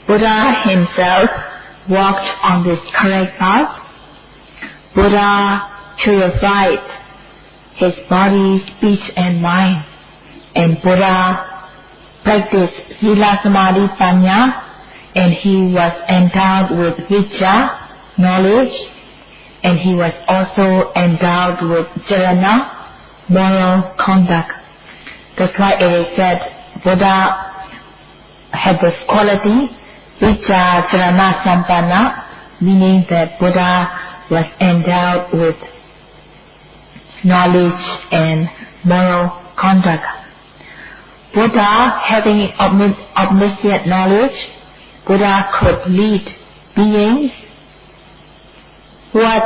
Buddha himself walked on this correct path. Buddha purified his body, speech and mind. And Buddha practiced Sila Samadhi Panya, and he was endowed with Vidya, knowledge, and he was also endowed with Jarana, moral conduct. That's why it is said Buddha had this quality, Vidya Jarana Sampana, meaning that Buddha was endowed with knowledge and moral conduct. Buddha, having omniscient knowledge, Buddha could lead beings, what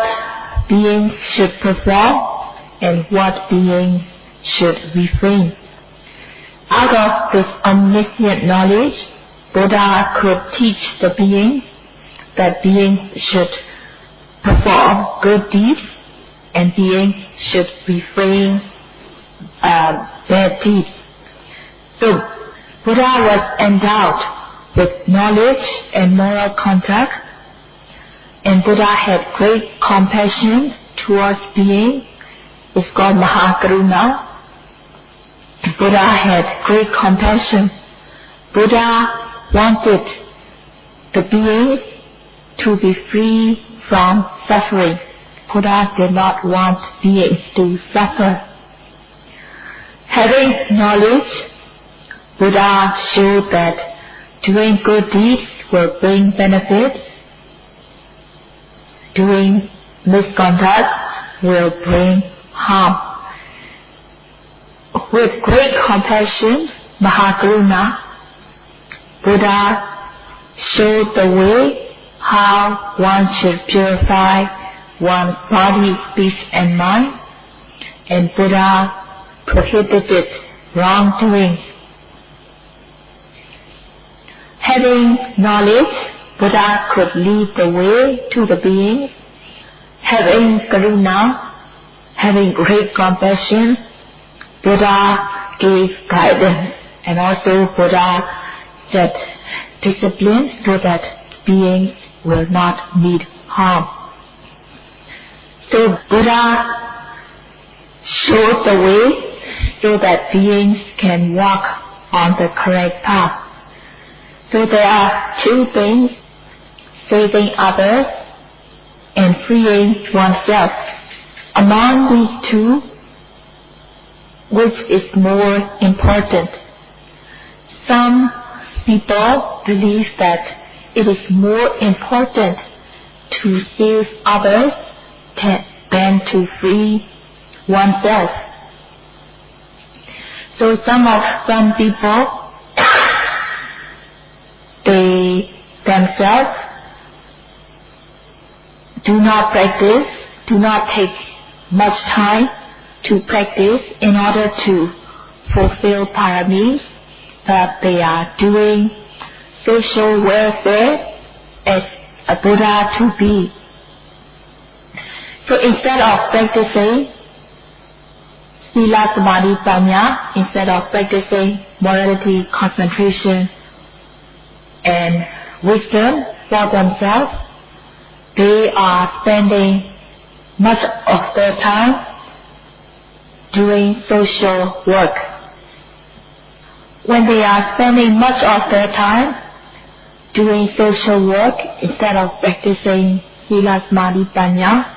beings should perform and what beings should refrain. Out of this omniscient knowledge, Buddha could teach the beings that beings should perform good deeds and beings should refrain bad deeds. So Buddha was endowed with knowledge and moral conduct, and Buddha had great compassion towards beings. It's called Mahakaruna. Buddha had great compassion. Buddha wanted the beings to be free from suffering. Buddha did not want beings to suffer. Having knowledge, Buddha showed that doing good deeds will bring benefits, doing misconduct will bring harm. With great compassion, Mahakaruna, Buddha showed the way how one should purify one's body, speech and mind, and Buddha prohibited wrongdoing. Having knowledge, Buddha could lead the way to the beings. Having karuna, having great compassion, Buddha gave guidance, and also Buddha set discipline so that beings will not need harm. So Buddha showed the way so that beings can walk on the correct path. So there are two things, saving others and freeing oneself. Among these two, which is more important? Some people believe that it is more important to save others than to free oneself. So some people, they themselves do not practice, do not take much time to practice in order to fulfill paramis, but they are doing social welfare as a Buddha to be. So instead of practicing Sila Samadhi Panya, instead of practicing morality, concentration, and wisdom for themselves, they are spending much of their time doing social work. When they are spending much of their time doing social work instead of practicing Sila Samadhi Panya,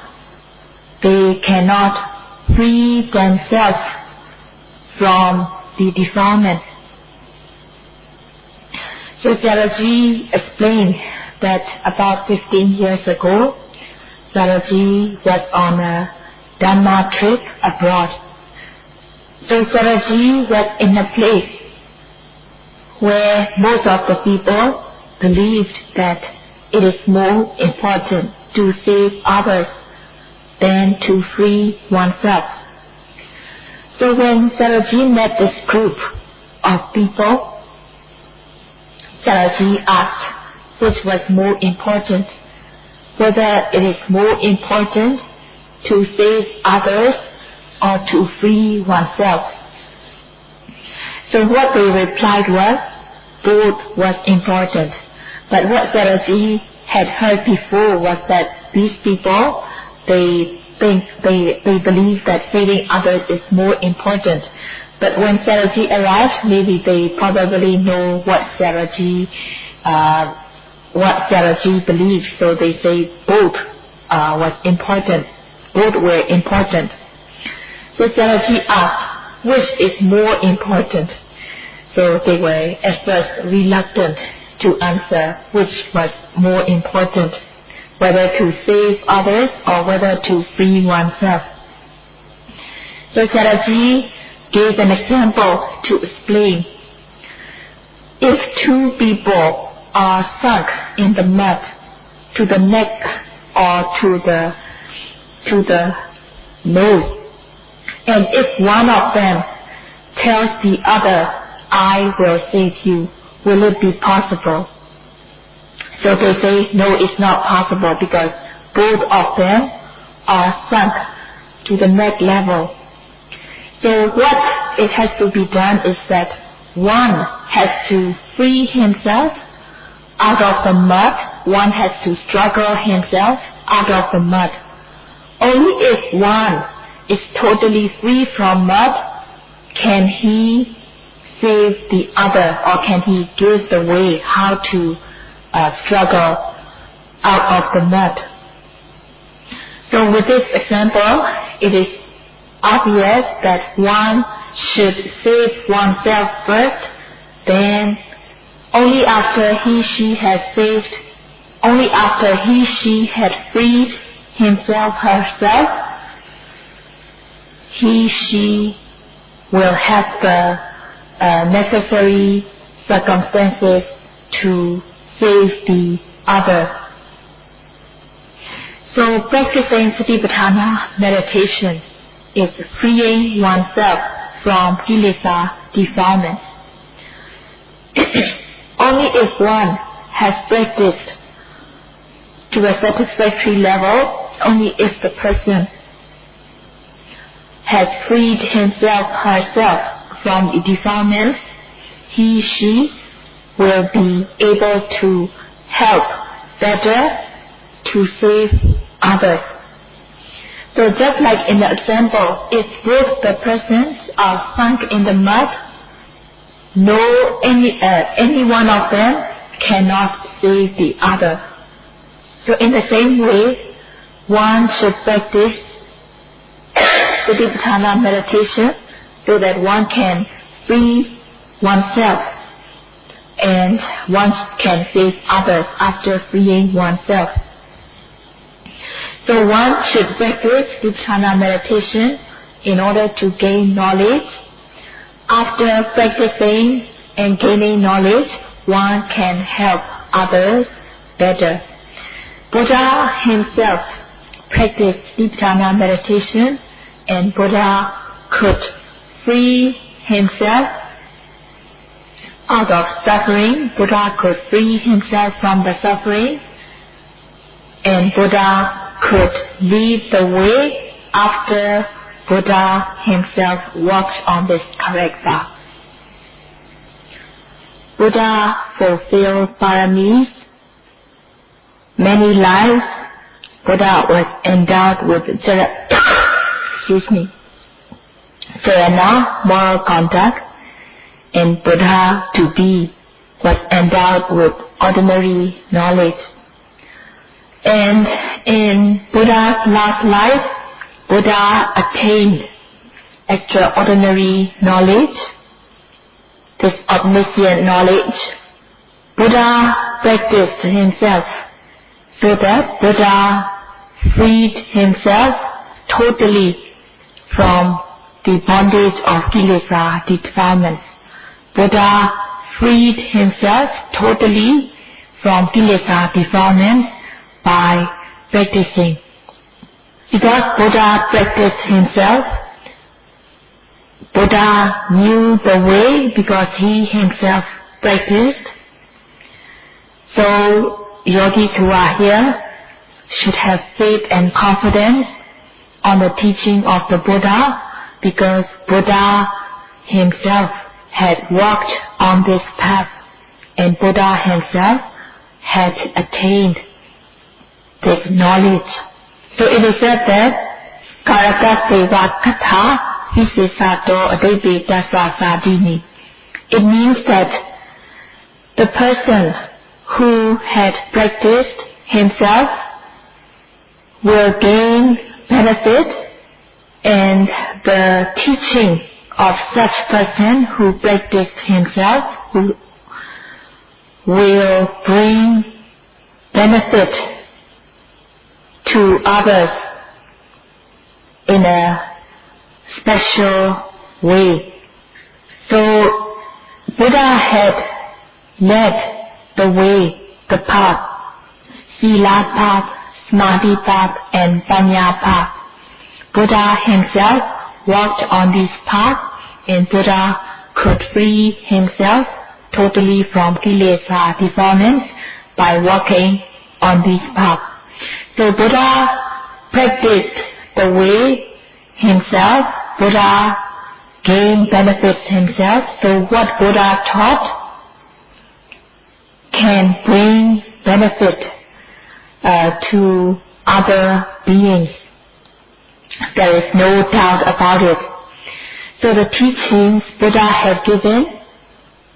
they cannot free themselves from the defilement. So Sayadaw explained that about 15 years ago, Sayadaw was on a Dhamma trip abroad. So Sayadaw was in a place where most of the people believed that it is more important to save others than to free oneself. So when Sayadaw met this group of people, Sayadaw asked which was more important, whether it is more important to save others or to free oneself. So what they replied was, both was important. But what Sayadaw had heard before was that these people, they believe that saving others is more important. But when Sayadaw arrived, maybe they probably know what Sayadaw believed, so they say both was important. Both were important. So Sayadaw asked, which is more important? So they were at first reluctant to answer which was more important, whether to save others or whether to free oneself. So Sayadaw gave an example to explain. If two people are sunk in the mud to the neck or to the nose, and if one of them tells the other, I will save you, will it be possible? So they say, no, it's not possible because both of them are sunk to the neck level. So what it has to be done is that one has to free himself out of the mud, one has to struggle himself out of the mud. Only if one is totally free from mud can he save the other, or can he give the way how to struggle out of the mud. So with this example, it is obvious that one should save oneself first, then only after he/she had freed himself, herself, he/she will have the necessary circumstances to save the other. So practicing Satipatthana meditation is freeing oneself from kilesa defilements. Only if one has practiced to a satisfactory level, only if the person has freed himself, herself from the defilements, he/she will be able to help better to save others. So just like in the example, if both the persons are sunk in the mud, any one of them cannot save the other. So in the same way, one should practice Satipatthana meditation so that one can free oneself and one can save others after freeing oneself. So one should practice Satipatthana meditation in order to gain knowledge. After practicing and gaining knowledge, one can help others better. Buddha himself practiced Satipatthana meditation, and Buddha could free himself out of suffering. Buddha could free himself from the suffering, and Buddha could lead the way after Buddha himself walked on this correct path. Buddha fulfilled paramis. Many lives Buddha was endowed with Dharana, moral conduct, and Buddha to be was endowed with ordinary knowledge. And in Buddha's last life, Buddha attained extraordinary knowledge, this omniscient knowledge. Buddha practiced himself so that Buddha freed himself totally from the bondage of kilesa defilements. Buddha freed himself totally from kilesa defilements by practicing. Because Buddha practiced himself, Buddha knew the way because he himself practiced. So yogis who are here should have faith and confidence on the teaching of the Buddha, because Buddha himself had walked on this path and Buddha himself had attained this knowledge. So it is said that Karakaseva Katha Visesato Adevi Dasa Sadini. It means that the person who had practiced himself will gain benefit, and the teaching of such person who practiced himself will bring benefit to others in a special way. So Buddha had led the way, the path, Sila path, Samadhi path, and Panya path. Buddha himself walked on this path, and Buddha could free himself totally from kilesa defilements by walking on this path. So Buddha practiced the way himself. Buddha gained benefits himself. So what Buddha taught can bring benefit to other beings. There is no doubt about it. So the teachings Buddha had given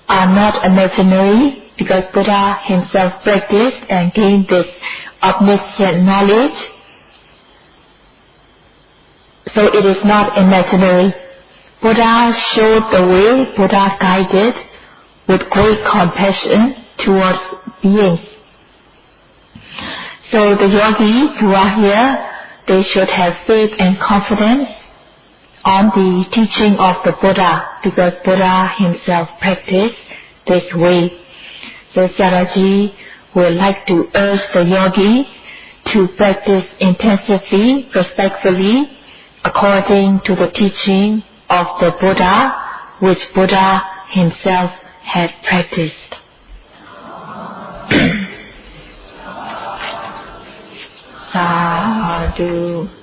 are not imaginary, because Buddha himself practiced and gained this omniscient knowledge. So it is not imaginary. Buddha showed the way, Buddha guided with great compassion towards beings. So the yogis who are here, they should have faith and confidence on the teaching of the Buddha, because Buddha himself practiced this way. So Sayadaw would like to urge the yogi to practice intensively, respectfully, according to the teaching of the Buddha, which Buddha himself had practiced. Sadhu.